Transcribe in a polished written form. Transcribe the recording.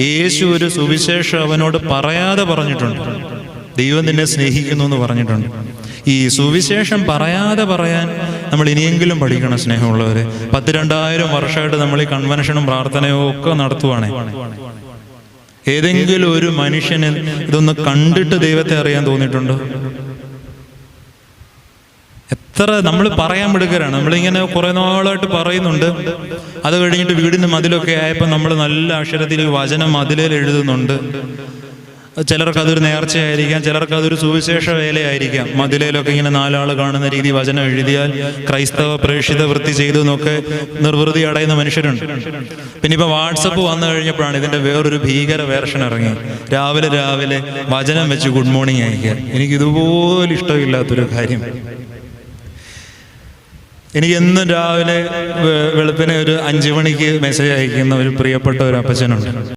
യേശു ഒരു സുവിശേഷം അവനോട് പറയാതെ പറഞ്ഞിട്ടുണ്ട്. ദൈവം നിന്നെ സ്നേഹിക്കുന്നു എന്ന് പറഞ്ഞിട്ടുണ്ട്. ഈ സുവിശേഷം പറയാതെ പറയാൻ നമ്മൾ ഇനിയെങ്കിലും പഠിക്കണം സ്നേഹമുള്ളവരെ. 2000 വർഷമായിട്ട് നമ്മൾ ഈ കൺവെൻഷനും പ്രാർത്ഥനയും ഒക്കെ നടത്തുവാണേ. ഏതെങ്കിലും ഒരു മനുഷ്യന് ഇതൊന്ന് കണ്ടിട്ട് ദൈവത്തെ അറിയാൻ തോന്നിയിട്ടുണ്ടോ? എത്ര നമ്മൾ പറയാൻ മിടുക്കരാണ്. നമ്മളിങ്ങനെ കുറെ നാളായിട്ട് പറയുന്നുണ്ട്. അത് കഴിഞ്ഞിട്ട് വീടിന് മതിലൊക്കെ ആയപ്പോൾ നമ്മൾ നല്ല അക്ഷരത്തിൽ വചനം മതിലേൽ എഴുതുന്നുണ്ട്. ചിലർക്ക് അതൊരു നേർച്ചയായിരിക്കാം, ചിലർക്ക് അതൊരു സുവിശേഷ വേലയായിരിക്കാം. മതിലേലൊക്കെ ഇങ്ങനെ 4 ആൾ കാണുന്ന രീതി വചനം എഴുതിയാൽ ക്രൈസ്തവ പ്രേക്ഷിത വൃത്തി ചെയ്തു എന്നൊക്കെ നിർവൃതി അടയുന്ന മനുഷ്യരുണ്ട്. പിന്നെ ഇപ്പൊ വാട്സപ്പ് വന്നു കഴിഞ്ഞപ്പോഴാണ് ഇതിന്റെ വേറൊരു ഭീകര വേർഷൻ ഇറങ്ങി. രാവിലെ വചനം വെച്ച് ഗുഡ് മോർണിംഗ് അയക്കുക. എനിക്കിതുപോലെ ഇഷ്ടമില്ലാത്തൊരു കാര്യം. എനിക്ക് എന്നും രാവിലെ വെളുപ്പിനെ ഒരു 5 മണിക്ക് മെസ്സേജ് അയക്കുന്ന ഒരു പ്രിയപ്പെട്ട ഒരു അപ്പച്ചനുണ്ട്.